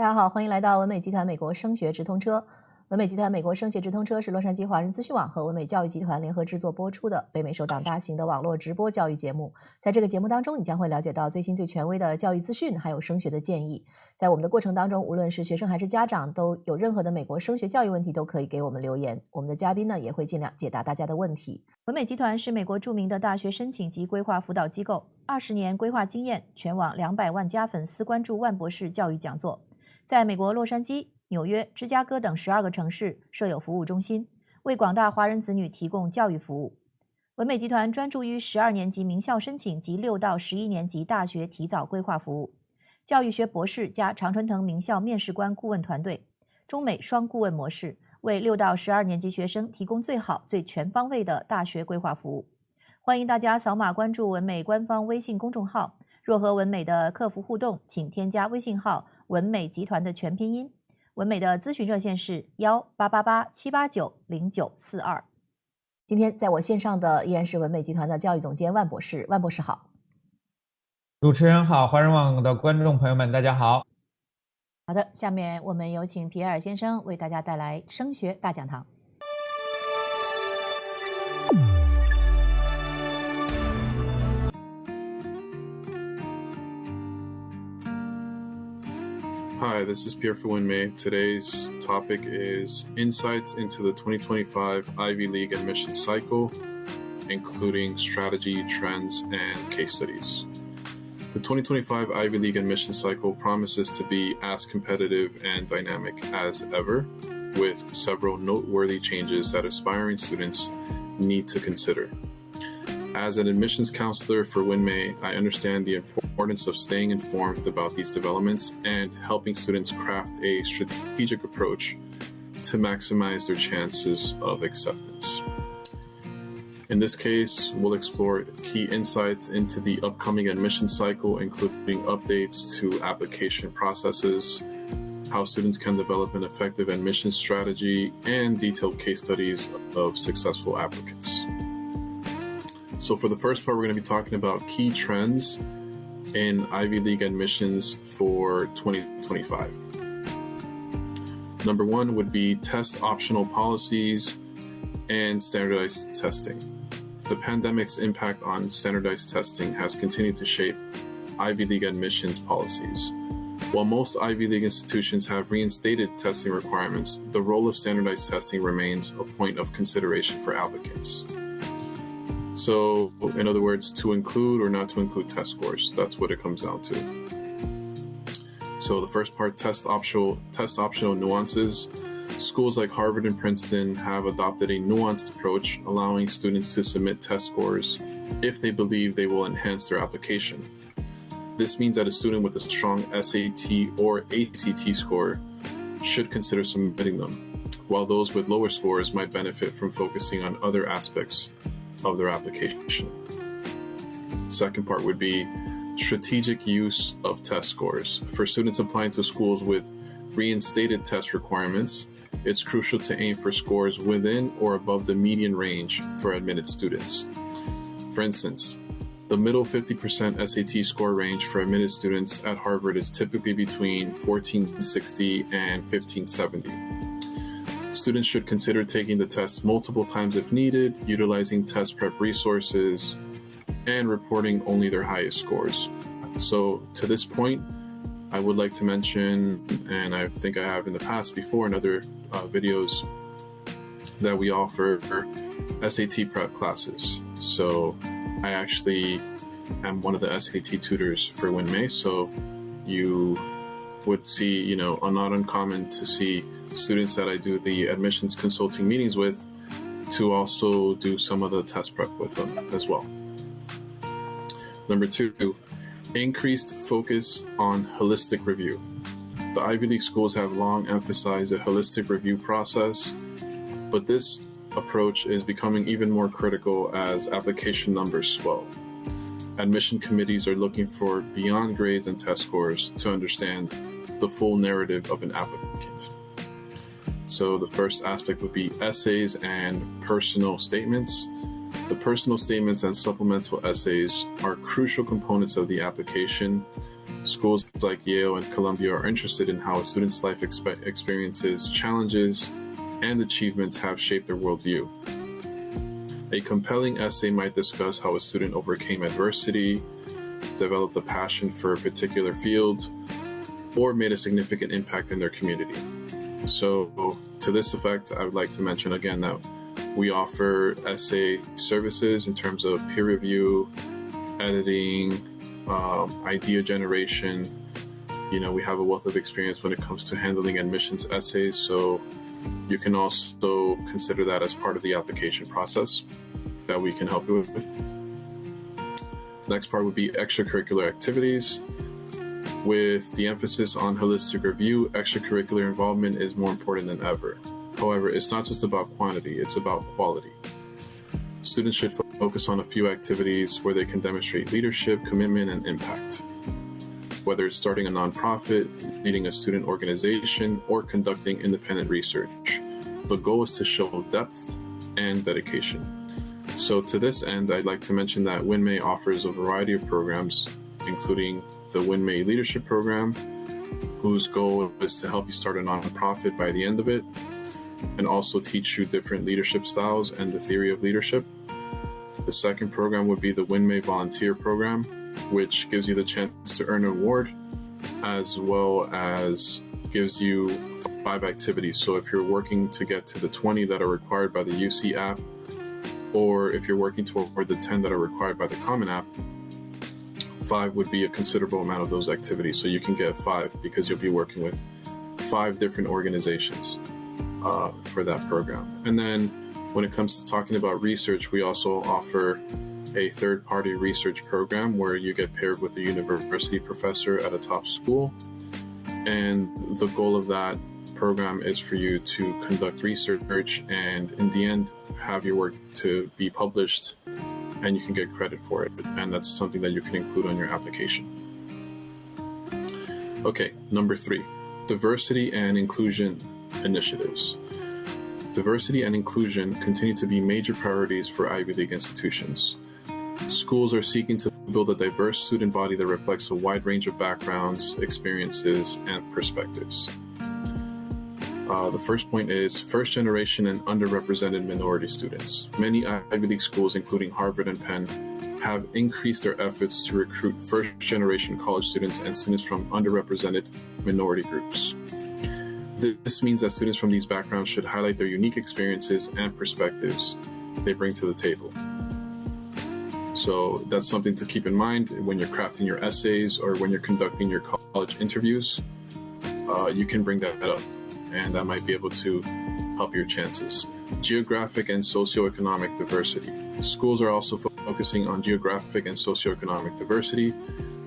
大家好，欢迎来到文美集团美国升学直通车。文美集团美国升学直通车是洛杉矶华人资讯网和文美教育集团联合制作播出的北美首档大型的网络直播教育节目。在这个节目当中，你将会了解到最新最权威的教育资讯，还有升学的建议。在我们的过程当中，无论是学生还是家长，都有任何的美国升学教育问题都可以给我们留言。我们的嘉宾呢，也会尽量解答大家的问题。文美集团是美国著名的大学申请及规划辅导机构，20年规划经验，全网200万加粉丝关注万博士教育讲座。在美国洛杉矶、纽约、芝加哥等12个城市设有服务中心，为广大华人子女提供教育服务。文美集团专注于12年级名校申请及6到11年级大学提早规划服务，教育学博士加常春藤名校面试官顾问团队，中美双顾问模式，为6到12年级学生提供最好、最全方位的大学规划服务。欢迎大家扫码关注文美官方微信公众号，若和文美的客服互动，请添加微信号文美集团的全拼音。文美的咨询热线是18887890942。今天在我线上的依然是文美集团的教育总监万博士。万博士好。主持人好，华人网的观众朋友们大家好。好的，下面我们有请皮埃尔先生为大家带来升学大讲堂。Hi, this is Pierre for WinMay. Today's topic is insights into the 2025 Ivy League admission cycle, including strategy, trends, and case studies. The 2025 Ivy League admission cycle promises to be as competitive and dynamic as ever, with several noteworthy changes that aspiring students need to consider. As an admissions counselor for WinMay, I understand the importance of staying informed about these developments and helping students craft a strategic approach to maximize their chances of acceptance. In this case, we'll explore key insights into the upcoming admissions cycle, including updates to application processes, how students can develop an effective admissions strategy, and detailed case studies of successful applicants. So for the first part, we're going to be talking about key trends in Ivy League admissions for 2025. Number one would be test optional policies and standardized testing. The pandemic's impact on standardized testing has continued to shape Ivy League admissions policies. While most Ivy League institutions have reinstated testing requirements, the role of standardized testing remains a point of consideration for applicants. So, in other words, to include or not to include test scores, that's what it comes down to. So the first part, test optional nuances. Schools like Harvard and Princeton have adopted a nuanced approach, allowing students to submit test scores if they believe they will enhance their application. This means that a student with a strong SAT or ACT score should consider submitting them, while those with lower scores might benefit from focusing on other aspects of their application. Second part would be strategic use of test scores. For students applying to schools with reinstated test requirements, it's crucial to aim for scores within or above the median range for admitted students. For instance, the middle 50% SAT score range for admitted students at Harvard is typically between 1460 and 1570. Students should consider taking the test multiple times if needed, utilizing test prep resources, and reporting only their highest scores. So to this point, I would like to mention, and I think I have in the past before in other videos, that we offer SAT prep classes. So I actually am one of the SAT tutors for WinMay, so you would see, not uncommon to see students that I do the admissions consulting meetings with to also do some of the test prep with them as well. Number two, increased focus on holistic review. The Ivy League schools have long emphasized a holistic review process, but this approach is becoming even more critical as application numbers swell. Admission committees are looking for beyond grades and test scores to understand the full narrative of an applicant. So the first aspect would be essays and personal statements. The personal statements and supplemental essays are crucial components of the application Schools like Yale and Columbia are interested in how a student's life experiences, challenges, and achievements have shaped their worldview. A compelling essay might discuss how a student overcame adversity, developed a passion for a particular field, or made a significant impact in their community. So, to this effect, I would like to mention again that we offer essay services in terms of peer review, editing, idea generation. We have a wealth of experience when it comes to handling admissions essays, so you can also consider that as part of the application process that we can help you with. Next part would be extracurricular activities. With the emphasis on holistic review, extracurricular involvement is more important than ever. However, it's not just about quantity, it's about quality. Students should focus on a few activities where they can demonstrate leadership, commitment, and impact. Whether it's starting a nonprofit, leading a student organization, or conducting independent research, the goal is to show depth and dedication. So to this end, I'd like to mention that WinMay offers a variety of programs, including the WinMay Leadership Program, whose goal is to help you start a nonprofit by the end of it, and also teach you different leadership styles and the theory of leadership. The second program would be the WinMay Volunteer Program, which gives you the chance to earn an award, as well as gives you 5 activities. So if you're working to get to the 20 that are required by the UC app, or if you're working toward the 10 that are required by the Common App, 5 would be a considerable amount of those activities. So you can get 5 because you'll be working with 5 different organizations for that program. And then when it comes to talking about research, we also offer a third-party research program where you get paired with a university professor at a top school. And the goal of that program is for you to conduct research and in the end have your work to be published, and you can get credit for it. And that's something that you can include on your application. Okay, number 3, diversity and inclusion initiatives. Diversity and inclusion continue to be major priorities for Ivy League institutions. Schools are seeking to build a diverse student body that reflects a wide range of backgrounds, experiences, and perspectives. The first point is first generation and underrepresented minority students. Many Ivy League schools, including Harvard and Penn, have increased their efforts to recruit first generation college students and students from underrepresented minority groups. This means that students from these backgrounds should highlight their unique experiences and perspectives they bring to the table. So that's something to keep in mind when you're crafting your essays or when you're conducting your college interviews. You can bring that up, and that might be able to help your chances. Geographic and socioeconomic diversity. Schools are also focusing on geographic and socioeconomic diversity.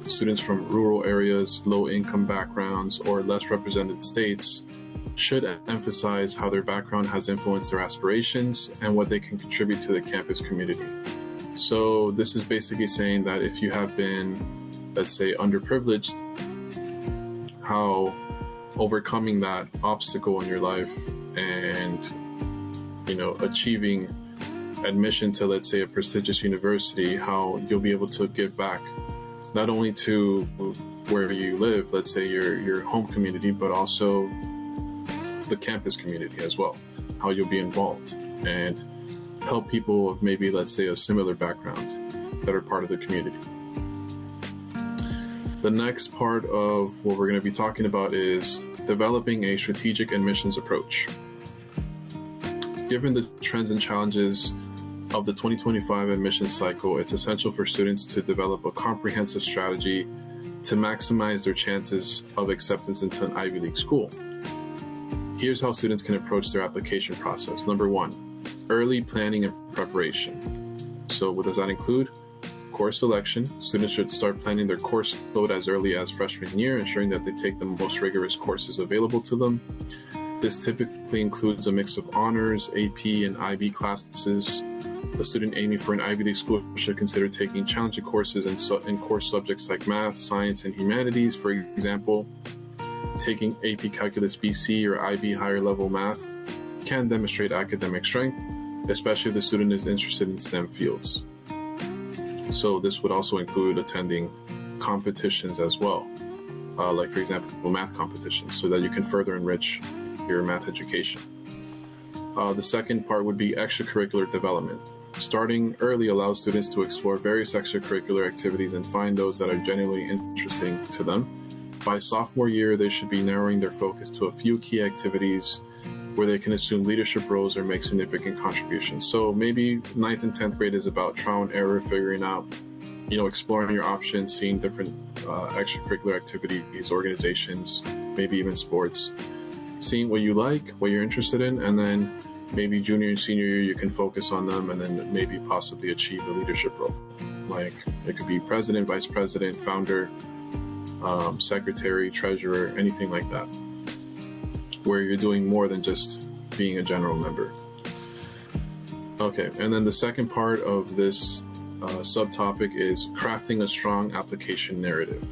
Students from rural areas, low-income backgrounds, or less represented states should emphasize how their background has influenced their aspirations and what they can contribute to the campus community. So this is basically saying that if you have been, let's say, underprivileged, how overcoming that obstacle in your life and, achieving admission to, let's say, a prestigious university, how you'll be able to give back not only to where you live, let's say your home community, but also the campus community as well, how you'll be involved and help people of maybe, let's say, a similar background that are part of the community. The next part of what we're going to be talking about is developing a strategic admissions approach. Given the trends and challenges of the 2025 admissions cycle, it's essential for students to develop a comprehensive strategy to maximize their chances of acceptance into an Ivy League school. Here's how students can approach their application process. Number 1, early planning and preparation. So what does that include? Course selection. Students should start planning their course load as early as freshman year, ensuring that they take the most rigorous courses available to them. This typically includes a mix of honors, AP, and IB classes. A student aiming for an Ivy League school should consider taking challenging courses in core subjects like math, science, and humanities. For example, taking AP Calculus BC or IB higher level math can demonstrate academic strength, especially if the student is interested in STEM fields. So this would also include attending competitions as well, like for example, math competitions, so that you can further enrich your math education. The second part would be extracurricular development. Starting early allows students to explore various extracurricular activities and find those that are genuinely interesting to them. By sophomore year, they should be narrowing their focus to a few key activities where they can assume leadership roles or make significant contributions. So maybe 9th and 10th grade is about trial and error, figuring out, exploring your options, seeing different extracurricular activities, organizations, maybe even sports, seeing what you like, what you're interested in, and then maybe junior and senior year, you can focus on them and then maybe possibly achieve a leadership role. Like it could be president, vice president, founder, secretary, treasurer, anything like that, where you're doing more than just being a general member. Okay, and then the second part of this subtopic is crafting a strong application narrative.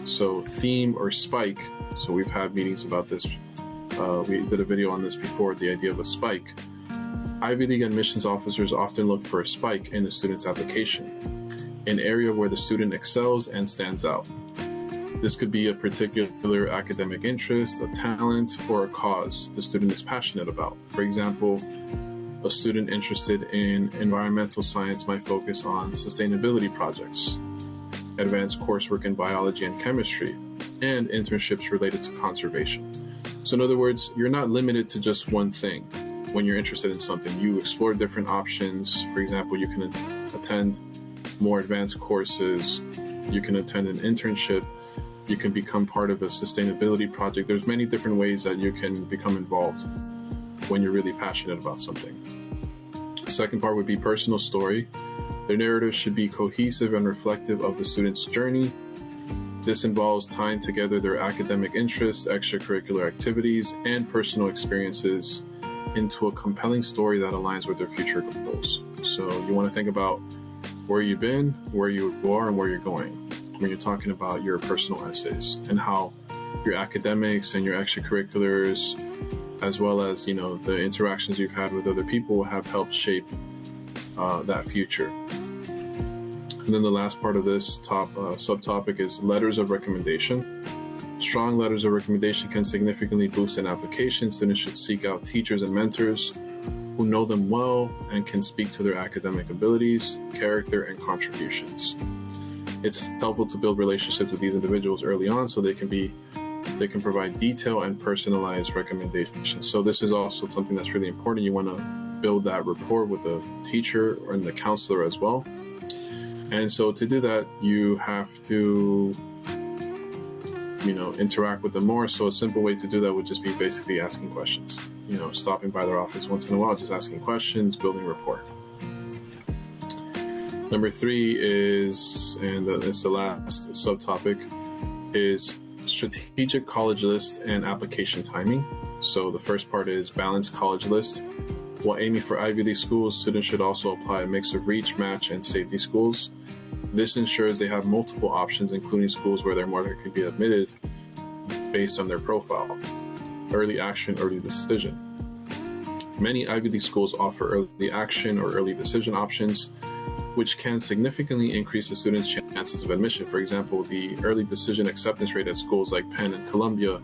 So theme or spike, so we've had meetings about this. We did a video on this before, the idea of a spike. Ivy League admissions officers often look for a spike in the student's application, an area where the student excels and stands out. This could be a particular academic interest, a talent, or a cause the student is passionate about. For example, a student interested in environmental science might focus on sustainability projects, advanced coursework in biology and chemistry, and internships related to conservation. So in other words, you're not limited to just one thing. When you're interested in something, you explore different options. For example, you can attend more advanced courses, you can attend an internship, you can become part of a sustainability project. There's many different ways that you can become involved when you're really passionate about something. The second part would be personal story. Their narrative should be cohesive and reflective of the student's journey. This involves tying together their academic interests, extracurricular activities, and personal experiences into a compelling story that aligns with their future goals. So you want to think about where you've been, where you are, and where you're going when you're talking about your personal essays, and how your academics and your extracurriculars, as well as the interactions you've had with other people, have helped shape that future. And then the last part of this subtopic is letters of recommendation. Strong letters of recommendation can significantly boost an application. Students should seek out teachers and mentors who know them well and can speak to their academic abilities, character, and contributions. It's helpful to build relationships with these individuals early on so they can provide detailed and personalized recommendations. So this is also something that's really important. You want to build that rapport with the teacher and the counselor as well. And so to do that, you have to, interact with them more. So a simple way to do that would just be basically asking questions, stopping by their office once in a while, just asking questions, building rapport. Number 3 is, and it's the last subtopic, is strategic college list and application timing. So the first part is balanced college list. While aiming for Ivy League schools, students should also apply a mix of reach, match, and safety schools. This ensures they have multiple options, including schools where they're more likely to be admitted based on their profile. Early action, early decision. Many Ivy League schools offer early action or early decision options, which can significantly increase the student's chances of admission. For example, the early decision acceptance rate at schools like Penn and Columbia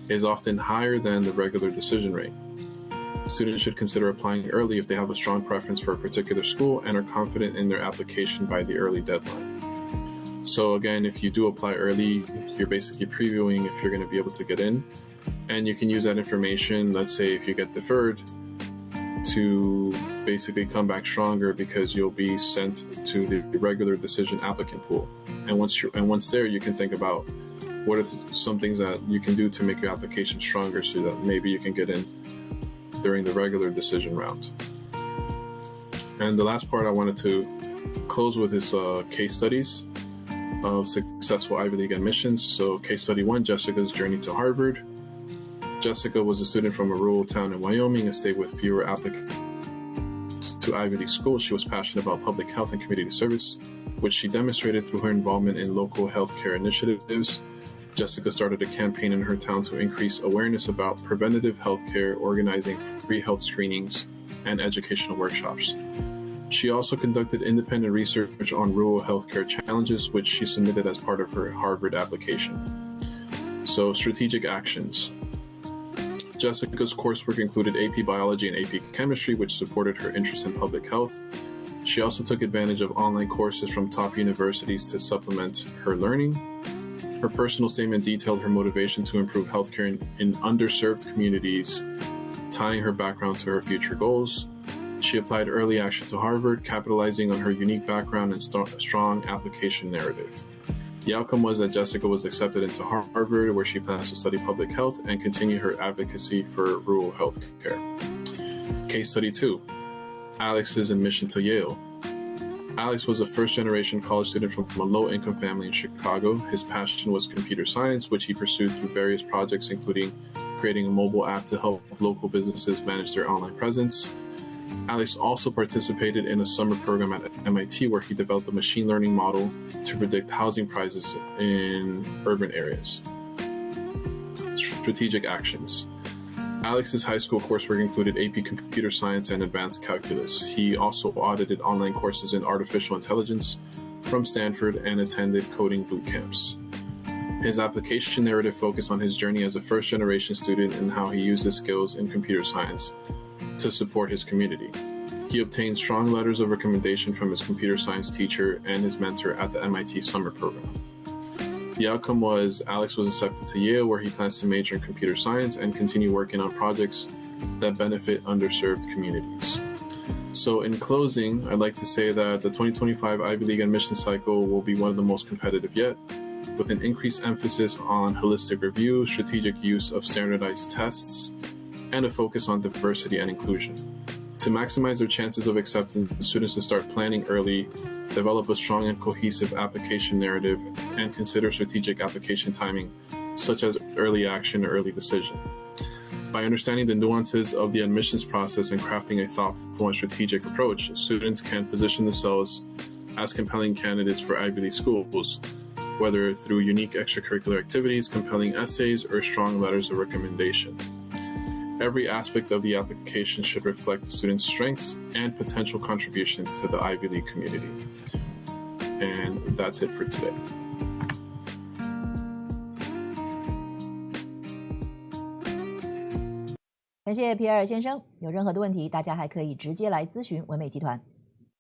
is often higher than the regular decision rate. Students should consider applying early if they have a strong preference for a particular school and are confident in their application by the early deadline. So again, if you do apply early, you're basically previewing if you're going to be able to get in, and you can use that information, let's say if you get deferred, to basically come back stronger because you'll be sent to the regular decision applicant pool. And once there, you can think about what are some things that you can do to make your application stronger so that maybe you can get in during the regular decision round. And the last part I wanted to close with is case studies of successful Ivy League admissions. So case study 1, Jessica's journey to Harvard. Jessica was a student from a rural town in Wyoming, a state with fewer applicants to Ivy League schools. She was passionate about public health and community service, which she demonstrated through her involvement in local healthcare initiatives. Jessica started a campaign in her town to increase awareness about preventative healthcare, organizing free health screenings and educational workshops. She also conducted independent research on rural healthcare challenges, which she submitted as part of her Harvard application. So, strategic actions. Jessica's coursework included AP Biology and AP Chemistry, which supported her interest in public health. She also took advantage of online courses from top universities to supplement her learning. Her personal statement detailed her motivation to improve healthcare in underserved communities, tying her background to her future goals. She applied early action to Harvard, capitalizing on her unique background and strong application narrative. The outcome was that Jessica was accepted into Harvard, where she plans to study public health and continue her advocacy for rural health care. Case study 2, Alex's admission to Yale. Alex was a first-generation college student from a low-income family in Chicago. His passion was computer science, which he pursued through various projects, including creating a mobile app to help local businesses manage their online presence. Alex also participated in a summer program at MIT where he developed a machine learning model to predict housing prices in urban areas. Strategic actions. Alex's high school coursework included AP Computer Science and Advanced Calculus. He also audited online courses in artificial intelligence from Stanford and attended coding boot camps. His application narrative focused on his journey as a first-generation student and how he used his skills in computer science to support his community. He obtained strong letters of recommendation from his computer science teacher and his mentor at the MIT summer program. The outcome was Alex was accepted to Yale, where he plans to major in computer science and continue working on projects that benefit underserved communities. So in closing, I'd like to say that the 2025 Ivy League admission cycle will be one of the most competitive yet, with an increased emphasis on holistic review, strategic use of standardized tests, and a focus on diversity and inclusion. To maximize their chances of acceptance, students should start planning early, develop a strong and cohesive application narrative, and consider strategic application timing, such as early action or early decision. By understanding the nuances of the admissions process and crafting a thoughtful and strategic approach, students can position themselves as compelling candidates for Ivy League schools, whether through unique extracurricular activities, compelling essays, or strong letters of recommendation. Every aspect of the application should reflect the student's strengths and potential contributions to the Ivy League community. And that's it for today. 感谢皮埃尔先生。有任何的问题，大家还可以直接来咨询文美集团。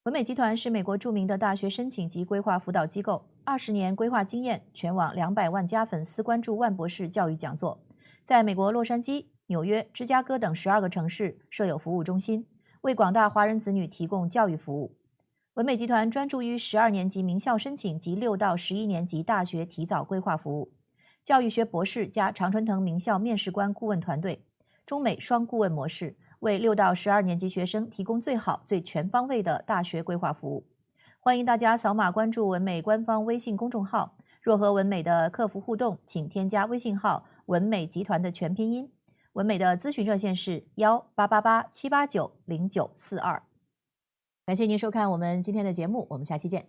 文美集团是美国著名的大学申请及规划辅导机构，20年规划经验，全网200万加粉丝关注万博士教育讲座，在美国洛杉矶、纽约、芝加哥等12个城市设有服务中心，为广大华人子女提供教育服务。文美集团专注于12年级名校申请及6到11年级大学提早规划服务，教育学博士加常春藤名校面试官顾问团队，中美双顾问模式，为6到12年级学生提供最好、最全方位的大学规划服务。欢迎大家扫码关注文美官方微信公众号，若和文美的客服互动，请添加微信号文美集团的全拼音。文美的咨询热线是18887890942。感谢您收看我们今天的节目，我们下期见。